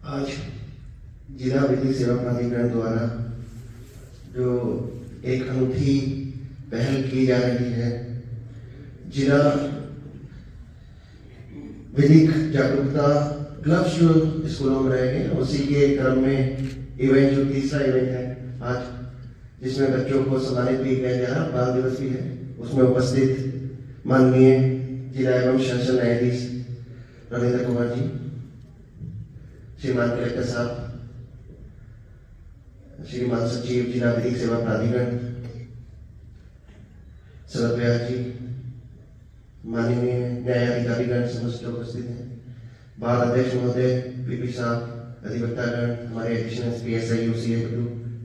आज जिला विधिक सेवा प्राधिकरण द्वारा जो एक अनूठी पहल की जा रही है, जिला विधिक जागरूकता क्लब्स जो स्कूलों में रहेंगे, उसी के क्रम में इवेंट जो तीसरा इवेंट है आज, जिसमें बच्चों को सम्मानित भी किया जा रहा, बाल दिवस भी है। उसमें उपस्थित माननीय जिला एवं सेशन न्यायाधीश रविंद्र कुमार जी, श्रीमान कलेक्टर साहब, श्रीमान सचिव जिला विधिक सेवा प्राधिकरण शरद व्यास जी, माननीय न्यायाधिकारीगण समस्त उपस्थित हैं, बाल अध्यक्ष महोदय, पीपी साहब, अधिवक्तागण, हमारे additional PSI UCA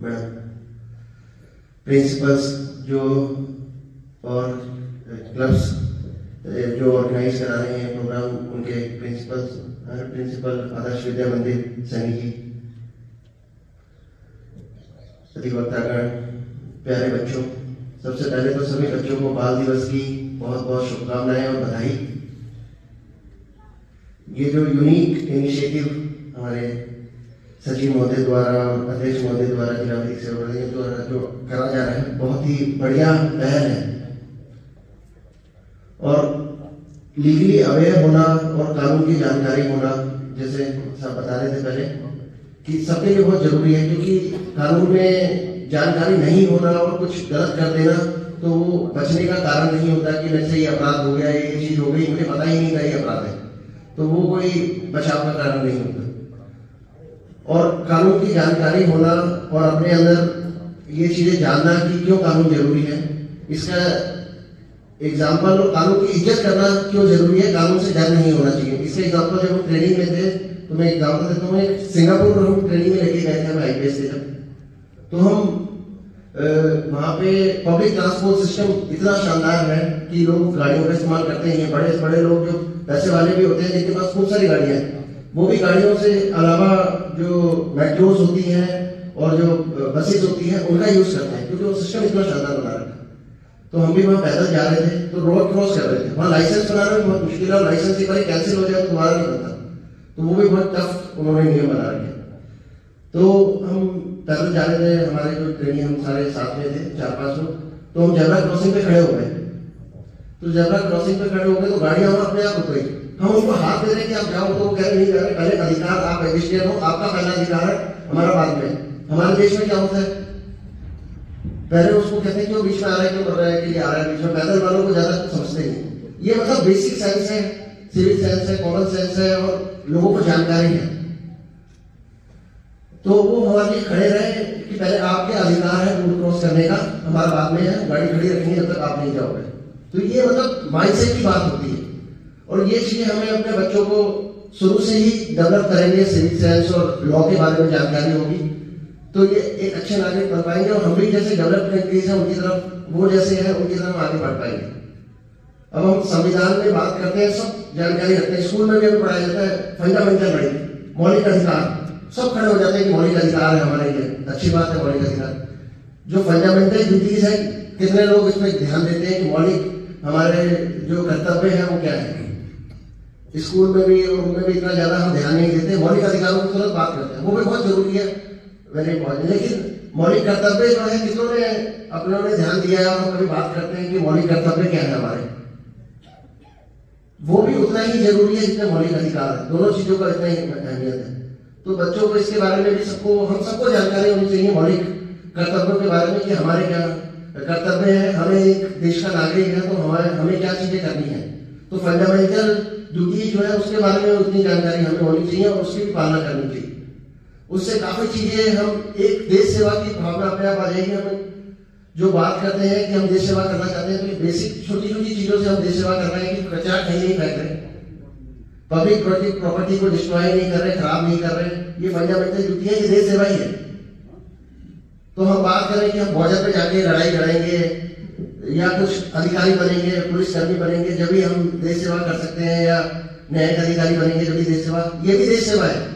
madam, principles जो और क्लब्स जो ऑर्गेनाइज करा रहे हैं प्रोग्राम, उनके प्रिंसिपल आदर्श विद्या मंदिर सैनी जी, अधिवक्तागण, प्यारे बच्चों, सबसे पहले तो सभी बच्चों को बाल दिवस की बहुत बहुत शुभकामनाएं और बधाई। ये जो यूनिक इनिशिएटिव हमारे सचिव महोदय द्वारा, अध्यक्ष महोदय द्वारा, जिला विधिक सेवा द्वारा जो करा जा रहा है, बहुत ही बढ़िया पहल है। और लीगली अवेयर होना और कानून की जानकारी होना, जैसे सब बता रहे थे पहले, कि सबके लिए बहुत जरूरी है, क्योंकि कानून में जानकारी नहीं होना और कुछ गलत कर देना तो वो बचने का कारण नहीं होता कि मेरे से ये अपराध हो गया, ये चीज हो गई, मुझे पता ही नहीं था ये अपराध है, तो वो कोई बचाव का कारण नहीं होता। और कानून की जानकारी होना और अपने अंदर ये चीजें जानना कि क्यों कानून जरूरी है, इसका एग्जाम्पल, और कानून की इज्जत करना क्यों जरूरी है, कानून से डर नहीं होना चाहिए। इसके एग्जाम्पल जब हम ट्रेनिंग में थे, तो मैं एग्जाम्पल देता हूँ, सिंगापुर में हम ट्रेनिंग में लेके गए थे, हम IPS से जब, तो हम वहाँ पे पब्लिक ट्रांसपोर्ट सिस्टम इतना शानदार है कि लोग गाड़ियों का इस्तेमाल करते हैं। बड़े बड़े लोग जो पैसे वाले भी होते हैं, जिनके पास खूब सारी गाड़ियां हैं, वो भी गाड़ियों से अलावा जो मेट्रोस होती हैं और जो बसेस होती हैं, उनका यूज करते हैं, क्योंकि वो सिस्टम इतना शानदार बना रखा है। तो हम भी वहाँ पैदल जा रहे थे, तो रोड क्रॉस कर रहे थे, वहाँ लाइसेंस बनाना भी बहुत मुश्किल है, और लाइसेंस एक बार कैंसिल हो जाए तो तुम्हारा नहीं बनता, तो वो भी बहुत टफ उन्होंने नियम बना रखे। तो हम पैदल जा रहे थे, हमारे जो ट्रेनिंग, हम सारे साथ में थे, 4-5 लोग, तो हम जेब्रा क्रॉसिंग पे खड़े हो गए। तो जेब्रा क्रॉसिंग पे खड़े हो गए तो गाड़ियां वहां अपने आप रुक गई। हम उनको हाथ दे रहे कि आप जाओ, तो वो कह रहे नहीं जा रहे, पहले अधिकार आप पेडिस्ट्रियन हो, आपका पहला अधिकार है, हमारा बाद में। हमारे देश में क्या होता है, पहले उसको कहते हैं क्यों बीच में आ रहा है, क्यों कर रहा है, कि आ रहा है बीच में, पैदल वालों को ज्यादा समझते नहीं। ये मतलब बेसिक सेंस है, सिविक सेंस है, कॉमन सेंस है, और लोगों को जानकारी है। तो वो हमारे लिए खड़े रहे कि पहले आपके अधिकार है रोड क्रॉस करने का, हमारा बाद में है, गाड़ी खड़ी रखनी जब तक आप नहीं जाओगे। तो ये मतलब माइंडसेट की बात होती है, और ये चीजें हमें अपने बच्चों को शुरू से ही डेवलप करेंगे, सिविक सेंस और लॉ के बारे में जानकारी होगी, तो ये एक अच्छे नागरिक बन पाएंगे, और हम भी जैसे डेवलप कंट्रीज है उनकी तरफ, वो जैसे है उनकी तरफ आगे बढ़ पाएंगे। अब हम संविधान में बात करते हैं, सब जानकारी रखते हैं, स्कूल में भी हमें पढ़ाया जाता है फंडामेंटल राइट, मौलिक अधिकार, सब खड़े हो जाते हैं कि मौलिक अधिकार है हमारे लिए, अच्छी बात है मौलिक अधिकार। जो फंडामेंटल ड्यूटीज है, कितने लोग इसमें ध्यान देते हैं कि मौलिक हमारे जो कर्तव्य है वो क्या है। स्कूल में भी और उनमें भी इतना ज्यादा हम ध्यान नहीं देते, मौलिक अधिकारों की तुरंत बात करते हैं, वो भी बहुत जरूरी है, वेरी इंपॉर्टेंट। लेकिन मौलिक कर्तव्य जो है, कितनों ने अपने ध्यान दिया है, और हम कभी बात करते हैं कि मौलिक कर्तव्य क्या है हमारे, वो भी उतना ही जरूरी है जितना मौलिक अधिकार है, दोनों चीजों का इतना ही अहमियत है। तो बच्चों को इसके बारे में भी हम सबको जानकारी होनी चाहिए मौलिक कर्तव्यों के बारे में, कि हमारे क्या कर्तव्य है, हमें एक देश का नागरिक है तो हमें क्या चीजें करनी है। तो फंडामेंटल ड्यूटी जो है उसके बारे में उतनी जानकारी हमें होनी चाहिए, और उसकी भी पालना करनी चाहिए। उससे काफी चीजें, हम एक देश सेवा की भावना अपने आप आ जाएगी। हम जो बात करते हैं कि हम देश सेवा करना चाहते हैं, तो ये बेसिक छोटी छोटी चीजों से हम देश सेवा कर रहे हैं, कि कचरा कहीं नहीं फेंक रहे, पब्लिक प्रॉपर्टी को डिस्ट्रॉय नहीं कर रहे, खराब नहीं कर रहे, ये फंडामेंटल ड्यूटी है, ये देश सेवा ही है। तो हम बात करें कि हम बॉर्डर पे जाके लड़ाई लड़ेंगे या कुछ अधिकारी बनेंगे, पुलिस कर्मी बनेंगे, जब भी हम देश सेवा कर सकते हैं, या न्यायिक अधिकारी बनेंगे जब भी देश सेवा, ये भी देश सेवा है।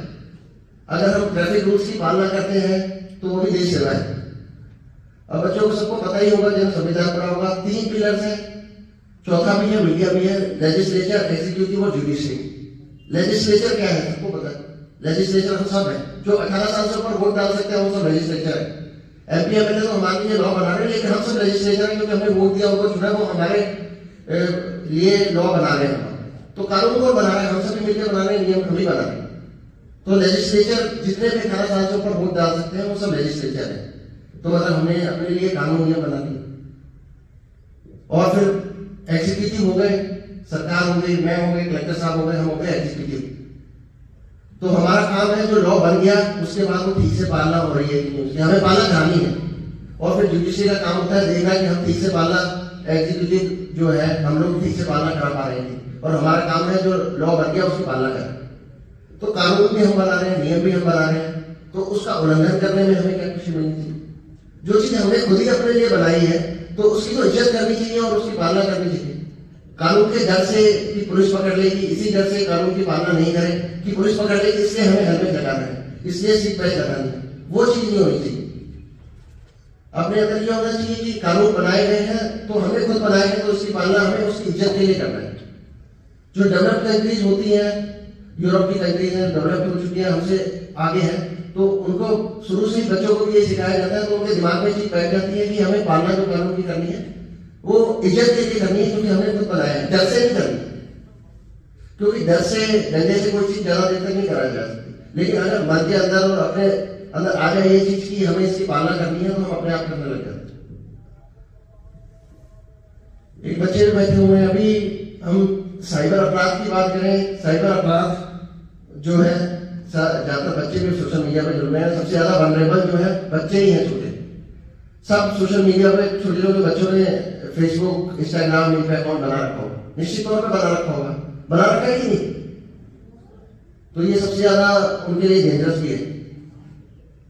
अगर हम ट्रैफिक रूल्स की पालना करते हैं तो वो भी देश सेवा है। अब बच्चों को सबको पता ही होगा, जब संविधान पढ़ा होगा, 3 पिलर्स है, चौथा भी है, मीडिया भी है, लेजिस्लेचर, एग्जीक्यूटिव और जुडिशरी। लेजिस्लेचर क्या है सबको पता है, लेजिस्लेचर हम सब है, जो 18 साल से ऊपर वोट डाल सकते हैं वो सब लेजिस्लेचर है। एमपी एमएलए तो हमारे लिए लॉ बना रहे हैं, लेकिन हम सब लेजिस्लेचर है, क्योंकि हमने वोट दिया, उनको चुना, वो हमारे लिए लॉ बना रहे हैं। तो कानून कौन बना रहा है? हम सभी मिलकर बना रहे हैं, नियम हम ही बना रहे हैं। तो लेजिस्लेचर जितने भी 18 साल से ऊपर वोट डाल सकते हैं वो सब लेजिस्लेचर है। तो मतलब हमने अपने लिए कानून नियम बना दिए। और फिर एग्जीक्यूटिव हो गए, सरकार हो गई, मैं हो गई, कलेक्टर साहब हो गए, हम हो गए एग्जीक्यूटिव। तो हमारा काम है जो लॉ बन गया उसके बाद वो ठीक से पालना हो रही है कि नहीं, उसकी हमें पालना करानी है। और फिर जुडिशरी का काम होता है देखना कि हम ठीक से पालना, एग्जीक्यूटिव जो है हम लोग ठीक से पालना करा पा रहे हैं, और हमारा काम है जो लॉ बन गया उसकी पालना करें। तो कानून भी हम बना रहे हैं, नियम भी हम बना रहे हैं, तो उसका उल्लंघन करने में हमें क्या खुशी मिलनी चाहिए? जो चीज हमने खुद ही अपने लिए बनाई है तो उसकी तो इज्जत करनी चाहिए और उसकी पालना करनी चाहिए। कानून के डर से कि पुलिस पकड़ लेगी, इसी डर से कानून की पालना नहीं करें कि पुलिस पकड़ लेगी इसलिए हमें हेलमेट लगाना है, इसलिए सीट बेल्ट लगानी है, वो चीज नहीं होनी चाहिए। अपने अंदर यह होना चाहिए कि कानून बनाए गए हैं तो हमने खुद बनाए हैं, तो उसकी पालना हमें उसकी इज्जत के लिए करना है। जो डेवलप्ड कंट्रीज होती हैं, यूरोप की कंट्रीज हैं, डेवलप हो चुकी हैं, हमसे आगे हैं, तो उनको शुरू से ही बच्चों को भी ये सिखाया जाता है, तो उनके दिमाग में चीज बैठ जाती है कि हमें पालना जो कानून की करनी है वो इज्जत के लिए करनी है, क्योंकि हमने खुद बनाया है, डर से नहीं करनी। क्योंकि डर से, डंडे से कोई चीज ज्यादा देर तक नहीं कराई जा सकती, लेकिन अगर मन के अंदर और अपने अंदर आ जाए ये चीज की हमें इसकी पालना करनी है, तो हम अपने आप करने लग जाते हैं। एक बच्चे बैठे हुए हैं, अभी हम साइबर अपराध की बात करें, साइबर अपराध जो है ज्यादातर बच्चे भी सोशल मीडिया पे जुड़ रहे हैं। सबसे ज्यादा वनरेबल जो है बच्चे ही हैं, छोटे। सब सोशल मीडिया पे छोटे छोटे बच्चों ने फेसबुक, इंस्टाग्राम इन पे अकाउंट बना रखा होगा, निश्चित तौर पर बना रखा होगा, बना रखा है कि नहीं? तो ये सबसे ज्यादा उनके लिए डेंजरस भी है,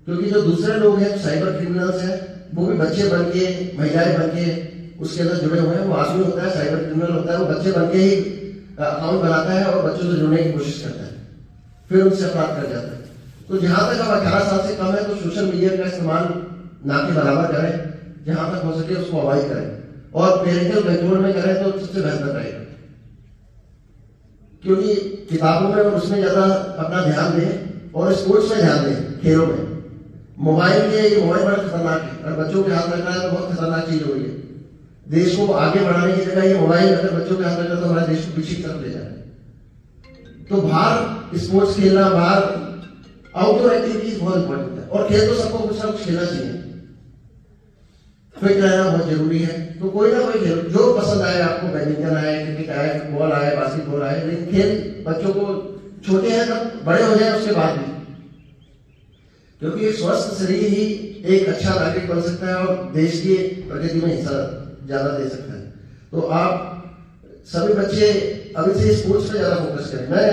क्योंकि जो दूसरे लोग हैं साइबर क्रिमिनल्स हैं वो भी बच्चे बन के, महिलाएं बन के उसके अंदर जुड़े हुए हैं। वो आदमी होता है, साइबर क्रिमिनल होता है, वो बच्चे बन के ही अकाउंट बनाता है और बच्चों से जुड़ने की कोशिश करता है, फिर उनसे अपराध कर जाता है। तो जहां तक अब 18 साल से कम है तो सोशल मीडिया का इस्तेमाल ना के बराबर करें, जहां तक हो सके उसको अवॉइड करें, और पेरेंटल कंट्रोल में करें तो सबसे बेहतर रहेगा। क्योंकि किताबों में और उसमें ज्यादा अपना ध्यान दें और स्पोर्ट्स में ध्यान दें, खेलों में। मोबाइल बड़ा खतरनाक है, और बच्चों के हाथ लग रहा है तो बहुत खतरनाक चीज हो रही है। देश को आगे बढ़ाने की जगह ये मोबाइल अगर बच्चों के हाथ लग रहा है तो हमारे देश को पीछे की तरफ ले जा रहा है। तो बाहर स्पोर्ट्स खेलना, बाहर आउटडोर एक्टिविटीज बहुत इंपॉर्टेंट है, और खेल तो सबको कुछ ना कुछ खेलना चाहिए। फिट रहना बहुत जरूरी है, तो कोई ना कोई खेल जो पसंद आए आपको, बैडमिंटन आए, क्रिकेट आए, फुटबॉल आए, बास्केटबॉल आए, लेकिन खेल बच्चों को छोटे हैं तब, बड़े हो जाए उसके बाद भी, क्योंकि एक स्वस्थ शरीर ही एक अच्छा नागरिक बन सकता है और देश की प्रगति में हिस्सा ज्यादा दे सकता है। तो आप सभी बच्चे अभी से स्पोर्ट्स पे ज्यादा फोकस करें। मैं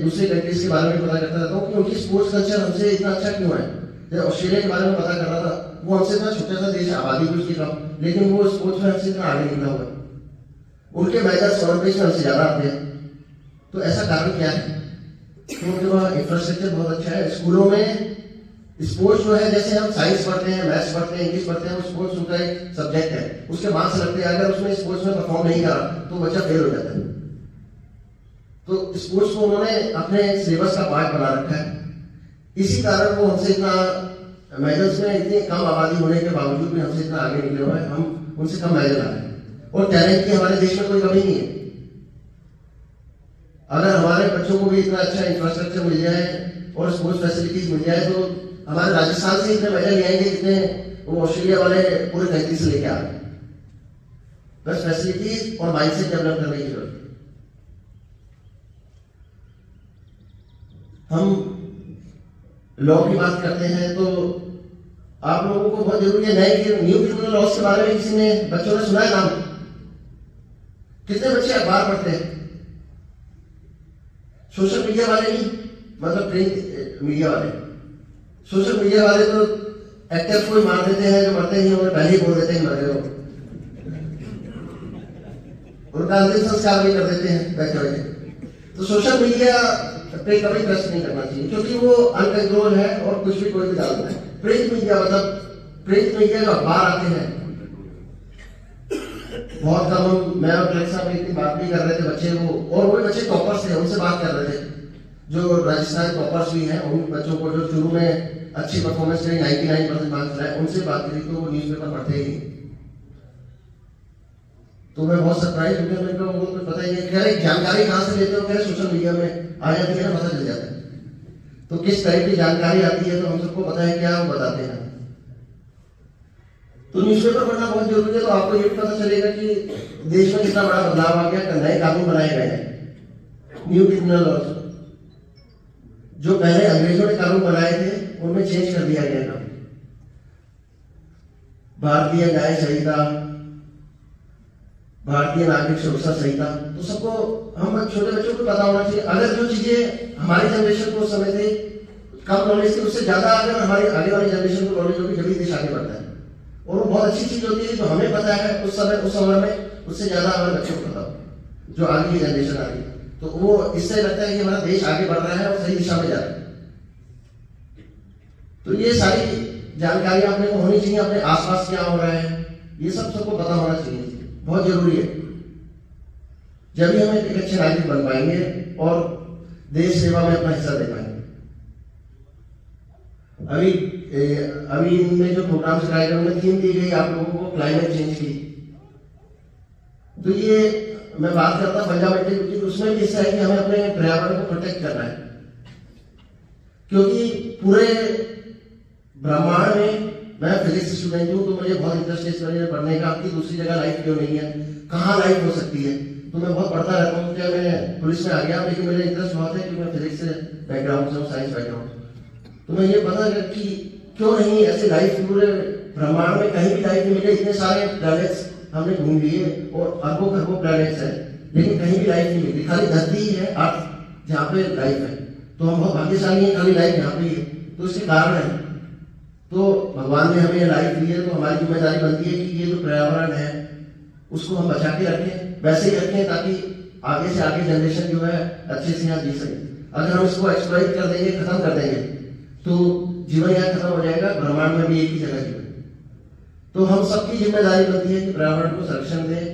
दूसरे कंट्रीज के बारे में पता करता रहता हूँ कि उनकी स्पोर्ट्स कल्चर हमसे इतना अच्छा क्यों है। जब ऑस्ट्रेलिया के बारे में पता कर रहा था, वो हमसे इतना छोटा सा देश है, आबादी भी उसकी कम, लेकिन वो स्पोर्ट्स में हमसे इतना आगे निकला हुआ है। उनके मेजर्स ओलंपिक्स में हमसे ज्यादा आते हैं। तो ऐसा कारण क्या है? तो उनके वहाँ इंफ्रास्ट्रक्चर बहुत अच्छा है। स्कूलों में स्पोर्ट्स जो है, जैसे हम साइंस पढ़ते हैं, मैथ्स पढ़ते हैं, इंग्लिश पढ़ते हैं, वो स्पोर्ट्स उनका एक सब्जेक्ट है, उसके मार्क्स लगते हैं। अगर उसमें स्पोर्ट्स में परफॉर्म नहीं करा तो बच्चा फेल हो जाता है। तो स्पोर्ट्स को उन्होंने अपने सिलेबस का पार्ट बना रखा है। इसी कारण वो हमसे इतना मेडल्स में, इतनी कम आबादी होने के बावजूद भी हमसे इतना आगे निकले हुए हैं। हम उनसे कम मेडल आ रहे हैं, और टैलेंट की हमारे देश में कोई कमी नहीं है। अगर हमारे बच्चों को भी इतना अच्छा इंफ्रास्ट्रक्चर मिल जाए और स्पोर्ट्स फैसिलिटीज मिल जाए तो हमारे राजस्थान से इतने मेडल ले आएंगे जितने वो ऑस्ट्रेलिया वाले पूरे कंट्री से लेके आ रहे हैं। बस फैसिलिटीज और माइंडसेट डेवलप करने की जरूरत है। हम लॉ की बात करते हैं तो आप लोगों को बहुत जरूरी है, नए न्यू क्रिमिनल लॉज के बारे में किसी ने, बच्चों ने सुना है नाम? कितने बच्चे अखबार पढ़ते हैं? सोशल मीडिया वाले नहीं, मतलब प्रिंट मीडिया वाले। सोशल मीडिया वाले तो एक्टर्स को ही मार देते हैं, जो मरते ही उन्हें पहले ही बोल देते हैं मर गए, उनका अंतिम संस्कार भी कर देते हैं बैठे बैठे। तो सोशल मीडिया पे कभी ट्रस्ट नहीं करना चाहिए, क्योंकि वो अनकंट्रोल है और कुछ भी कोई भी डालता है। प्रिंट मीडिया, मतलब प्रिंट मीडिया जो अखबार आते हैं बहुत कम। मैं और कलेक्टर साहब एक दिन बात भी कर रहे थे, बच्चे वो, और वो बच्चे टॉपर्स थे, उनसे बात कर रहे थे। जो राजस्थान टॉपर्स भी हैं उन बच्चों को जो शुरू में अच्छी परफॉर्मेंस करी 99% मार्क्स लाए, उनसे बात करी तो वो न्यूज़पेपर पढ़ते ही नहीं। तो मैं बहुत सरप्राइज हो गया, मेरे को उनको पता ही नहीं, कह रहे जानकारी कहाँ से लेते हो, कह रहे सोशल मीडिया में आ जाती है ना, पता चल जाता है। तो किस तरह की जानकारी आती है तो हम सबको पता है, क्या हम बताते हैं। तो न्यूज़पेपर पढ़ना बहुत जरूरी है। तो आपको ये भी पता चलेगा कि देश में कितना बड़ा बदलाव आ गया, नए कानून बनाए गए हैं, न्यू क्रिमिनल लॉज। जो पहले अंग्रेजों ने कानून बनाए थे उनमें चेंज कर दिया गया था। भारतीय न्याय संहिता, भारतीय नागरिक सुरक्षा संहिता, तो सबको हम छोटे बच्चों को पता होना चाहिए। अगर जो चीजें हमारी जनरेशन को उस समय थे कम नॉलेज थी, उससे ज्यादा अगर हमारी आगे वाली जनरेशन को नॉलेज होगी, जल्दी देश आगे बढ़ता है। और वो बहुत अच्छी चीज होती है जो हमें पता है उस समय में, उससे ज्यादा हमारे बच्चों को पता हो, जो आगे की जनरेशन आ रही है। तो वो इससे लगता है कि हमारा देश आगे बढ़ रहा है और सही दिशा में जा रहा है। तो ये सारी जानकारी अपने को होनी चाहिए, अपने आसपास क्या हो रहा है ये सब सबको पता होना चाहिए, बहुत जरूरी है। जब भी हम एक अच्छे नागरिक बन पाएंगे और देश सेवा में अपना हिस्सा दे पाएंगे। अभी इनमें जो प्रोग्राम चलाए गए उनमें थीम दी गई आप लोगों को क्लाइमेट चेंज की। तो ये मैं बात करता फंडामेंटल ड्यूटी, उसमें भी हिस्सा है कि हमें अपने पर्यावरण को प्रोटेक्ट करना है। क्योंकि पूरे ब्रह्मांड में, मैं फिजिक्स स्टूडेंट हूं तो मुझे बहुत इंटरेस्ट है इस बारे में पढ़ने का कि दूसरी जगह लाइफ क्यों नहीं है, कहाँ लाइफ हो सकती है। तो मैं बहुत पढ़ता रहता हूँ। क्या मैं पुलिस में आ गया, लेकिन मेरा इंटरेस्ट बहुत है कि मैं फिजिक्स से बैकग्राउंड से, साइंस बैकग्राउंड। तो मैं ये पता है कि क्यों नहीं ऐसे लाइफ पूरे ब्रह्मांड में कहीं भी लाइफ नहीं मिले। इतने सारे प्लैनेट्स हमने घूम लिए और अरबों खरबों प्लैनेट्स है, लेकिन कहीं भी लाइफ नहीं मिली। खाली धरती ही है अर्थ जहाँ पे लाइफ है। तो हम बहुत भाग्यशाली हैं, खाली लाइफ यहाँ पे ही है। तो इसके कारण है, तो भगवान ने हमें लाइफ दी है, तो हमारी जिम्मेदारी बनती है कि ये जो पर्यावरण है उसको हम बचा के रखें, वैसे ही रखें ताकि आगे से आगे जनरेशन जो है अच्छे से यहाँ जी सके। अगर हम इसको एक्सप्लॉइट कर देंगे, खत्म कर देंगे, तो जीवन यहाँ खत्म हो जाएगा, ब्रह्मांड में भी एक ही जगह जीवन। तो हम सबकी जिम्मेदारी बनती है कि पर्यावरण को संरक्षण दें,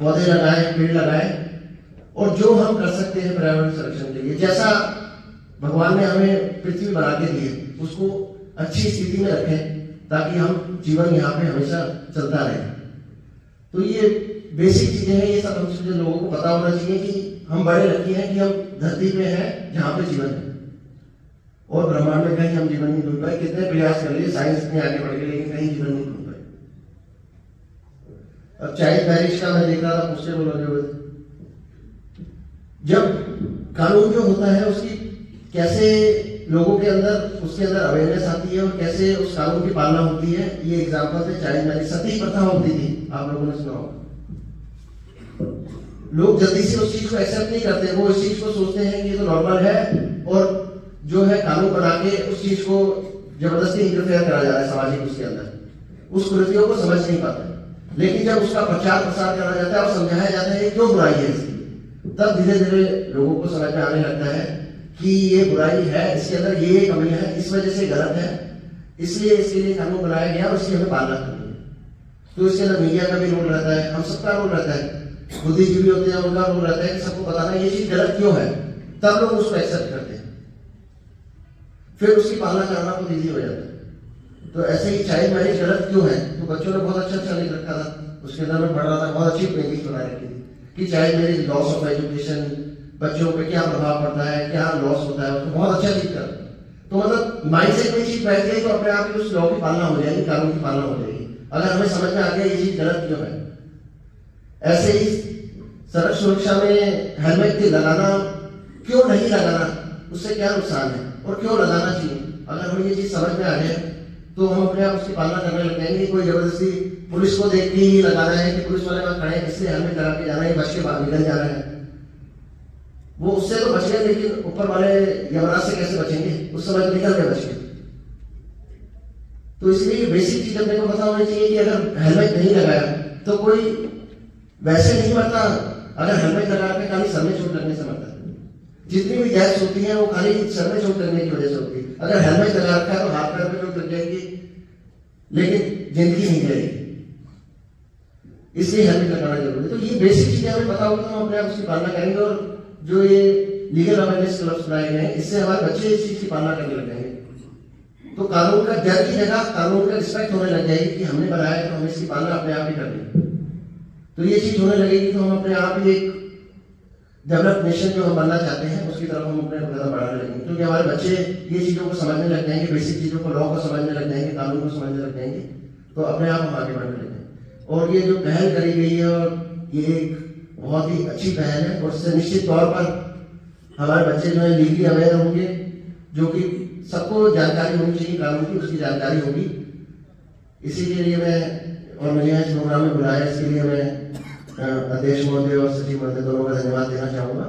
पौधे लगाएं, पेड़ लगाएं, और जो हम कर सकते हैं पर्यावरण संरक्षण के लिए, जैसा भगवान ने हमें पृथ्वी बना के दी है उसको अच्छी स्थिति में रखें ताकि हम जीवन यहाँ पे हमेशा चलता रहे। तो ये बेसिक चीजें हैं, ये सब हम लोगों को पता होना चाहिए कि हम बड़े लकी हैं कि हम धरती पे हैं जहाँ पे जीवन है, और ब्रह्मांड में कहीं हम जीवन नहीं ढूंढ पाए। कितने प्रयास कर लिए, साइंस में आगे बढ़ गए, लेकिन कहीं जीवन नहीं ढूंढ पाए। अब चाइल्ड मैरिज का मैं देख रहा था पोस्टर बोला, जब कानून जो होता है उसकी कैसे लोगों के अंदर, उसके अंदर अवेयरनेस आती है और कैसे उस कानून की पालना होती है। ये एग्जाम्पल थे चाइल्ड मैरिज, सती प्रथा होती थी, आप लोगों ने सुना होगा। लोग जल्दी से उस चीज को एक्सेप्ट नहीं करते, वो इस चीज को सोचते हैं कि ये तो नॉर्मल है, और जो है कानून बना के उस चीज को जबरदस्ती इंटरफेयर करा जा रहा है सामाजिक, उसके अंदर उस कुरीतियों को समझ नहीं पाते। लेकिन जब उसका प्रचार प्रसार करा जाता है और समझाया जाता है क्यों बुराई है इसकी, तब धीरे धीरे लोगों को समझ में आने लगता है कि ये बुराई है, इसके अंदर ये कमी है, इस वजह से गलत है, इसलिए इसके लिए कानून बनाया गया और इसकी हमें पालना करनी है। तो इसके अंदर मीडिया का भी रोल रहता है, हम सबका रोल रहता है, बुद्धिजीवी होते हैं उनका रोल रहता है कि सबको बताना ये चीज गलत क्यों है, तब लोग उसको एक्सेप्ट करते हैं, फिर उसकी पालना करना बहुत ईजी हो जाता है। तो ऐसे ही चाइल्ड मैरिज गलत क्यों है, तो बच्चों ने बहुत अच्छा लिख रखा था, उसके अंदर मैं पढ़ रहा था, बहुत अच्छी पेंटिंग बना रखी थी कि child marriage loss of education, बच्चों पे क्या प्रभाव पड़ता है, क्या लॉस होता है, तो बहुत अच्छा चीज कर। तो मतलब माइंडसेट में चीज बैठ गई तो अपने आप ही उस लॉ की पालना हो जाएगी, कानून की पालना हो जाएगी, अगर हमें समझ में आ गया ये चीज गलत क्यों है। ऐसे ही सड़क सुरक्षा में हेलमेट लगाना क्यों नहीं लगाना, उससे क्या नुकसान है और क्यों लगाना चाहिए, अगर हमें ये चीज समझ में आ जाए तो हम अपने आप उसकी पालना करने लग जाएंगे। कोई जबरदस्ती पुलिस को देख के ही लगाना है कि पुलिस वाले वहां खड़े हैं इसलिए हेलमेट लगा के जाना है, बच के बाहर निकल जाना है, वो उससे तो बच गए, लेकिन ऊपर वाले यमराज से कैसे बचेंगे, उस समय तो निकल गए बच के। तो इसलिए बेसिक चीज अपने को पता होनी चाहिए कि अगर हेलमेट नहीं लगाया तो कोई वैसे नहीं मरता, अगर हेलमेट लगा के खाली सर में चोट लगने से मरता है। जितनी भी डेथ्स होती है वो खाली सर में चोट लगने की वजह से होती है। अगर हेलमेट लगा रखा है तो हाथ पैर में चोट लग जाएगी, लेकिन जिंदगी नहीं जाएगी, इसलिए हेलमेट लगाना जरूरी है। तो ये बेसिक चीजें हमें पता होगी तो हम अपने आप उसकी पालना करेंगे। और जो ये लीगल अवेयरनेस क्लब्स बनाए गए हैं, इससे हमारे बच्चे इस चीज की पालना करने लग जाएंगे। तो कानून का डर की जगह कानून का रिस्पेक्ट होने लग जाएगी कि हमने बनाया है तो हमें इसकी पालना अपने आप ही करनी है। तो ये चीज होने लगेगी तो हम अपने आप ही एक डेवलप नेशन जो हम बनना चाहते हैं उसकी तरफ हम अपने कदम बढ़ाने लगेंगे, क्योंकि हमारे बच्चे ये चीजों को समझने लग जाएंगे, बेसिक चीजों को, लॉ को समझने लग जाएंगे, कानून को समझने लग जाएंगे, तो अपने आप हम आगे बढ़ने लगेंगे। और ये जो पहल करी गई है और ये एक बहुत ही अच्छी पहल है, और इससे निश्चित तौर पर हमारे बच्चे जो है लीगली अवेयर होंगे, जो कि सबको जानकारी होनी चाहिए कानून की, उसकी जानकारी होगी। इसी के लिए मैं, और मुझे इस प्रोग्राम में बुलाया, इसके लिए मैं अध्यक्ष महोदय और सचिव महोदय दोनों का धन्यवाद देना चाहूंगा।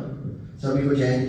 सभी को जय हिंद।